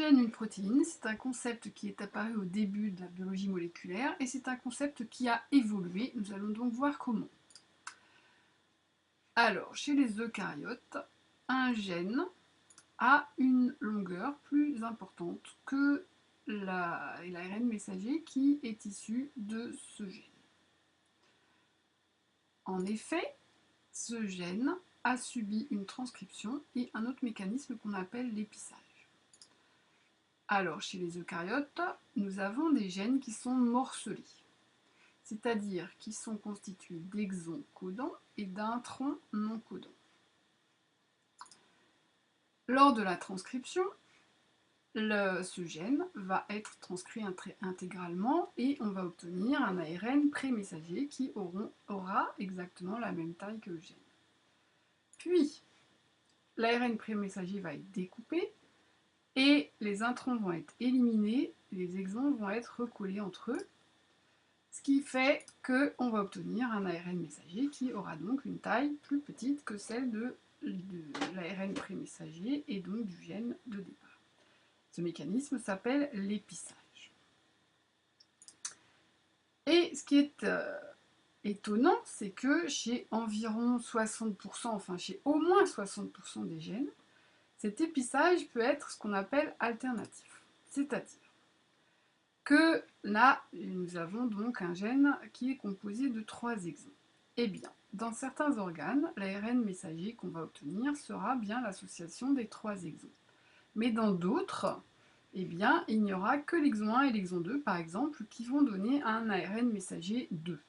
gène, une protéine, c'est un concept qui est apparu au début de la biologie moléculaire et c'est un concept qui a évolué. Nous allons donc voir comment. Alors, chez les eucaryotes, un gène a une longueur plus importante que l'ARN messager qui est issu de ce gène. En effet, ce gène a subi une transcription et un autre mécanisme qu'on appelle l'épissage. Alors, chez les eucaryotes, nous avons des gènes qui sont morcelés, c'est-à-dire qui sont constitués d'exons codants et d'introns non codants. Lors de la transcription, ce gène va être transcrit intégralement et on va obtenir un ARN pré-messager qui aura exactement la même taille que le gène. Puis, l'ARN pré-messager va être découpé et les introns vont être éliminés, les exons vont être recollés entre eux, ce qui fait qu'on va obtenir un ARN messager qui aura donc une taille plus petite que celle de l'ARN pré-messager et donc du gène de départ. Ce mécanisme s'appelle l'épissage. Et ce qui est étonnant, c'est que chez environ 60%, enfin chez au moins 60% des gènes, cet épissage peut être ce qu'on appelle alternatif. C'est-à-dire que là, nous avons donc un gène qui est composé de 3 exons. Eh bien, dans certains organes, l'ARN messager qu'on va obtenir sera bien l'association des 3 exons. Mais dans d'autres, eh bien, il n'y aura que l'exon 1 et l'exon 2, par exemple, qui vont donner un ARN messager 2.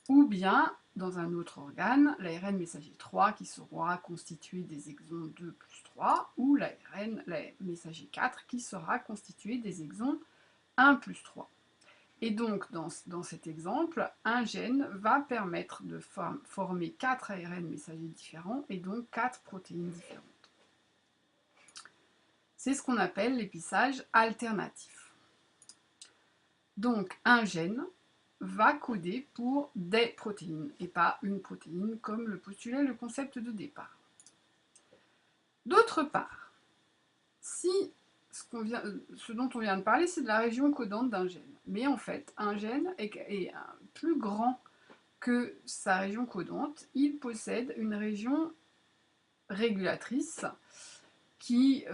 Ou bien, dans un autre organe, l'ARN messager 3 qui sera constitué des exons 2 plus 3, ou l'ARN messager 4 qui sera constitué des exons 1 plus 3. Et donc, dans cet exemple, un gène va permettre de former 4 ARN messagers différents et donc 4 protéines différentes. C'est ce qu'on appelle l'épissage alternatif. Donc, un gène va coder pour des protéines et pas une protéine comme le postulait le concept de départ. D'autre part, si ce dont on vient de parler, c'est de la région codante d'un gène. Mais en fait, un gène est plus grand que sa région codante. Il possède une région régulatrice qui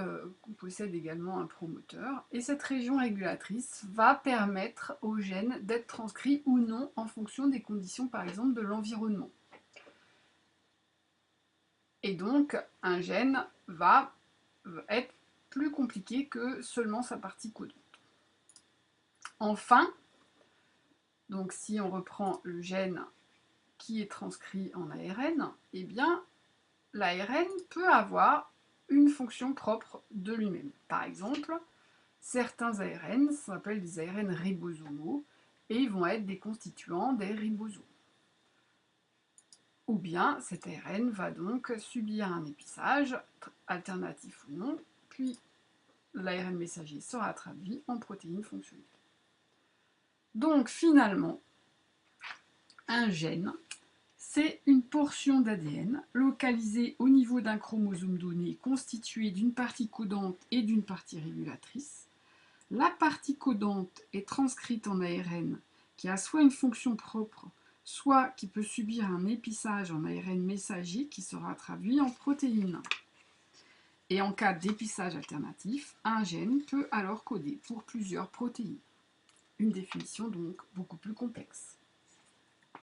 possède également un promoteur. Et cette région régulatrice va permettre au gène d'être transcrit ou non en fonction des conditions, par exemple, de l'environnement. Et donc, un gène va être plus compliqué que seulement sa partie codante. Enfin, donc si on reprend le gène qui est transcrit en ARN, eh bien, l'ARN peut avoir une fonction propre de lui-même. Par exemple, certains ARN s'appellent des ARN ribosomaux et ils vont être des constituants des ribosomes. Ou bien cet ARN va donc subir un épissage, alternatif ou non, puis l'ARN messager sera traduit en protéines fonctionnelles. Donc finalement, un gène, c'est une portion d'ADN localisée au niveau d'un chromosome donné constitué d'une partie codante et d'une partie régulatrice. La partie codante est transcrite en ARN qui a soit une fonction propre, soit qui peut subir un épissage en ARN messager qui sera traduit en protéines. Et en cas d'épissage alternatif, un gène peut alors coder pour plusieurs protéines. Une définition donc beaucoup plus complexe.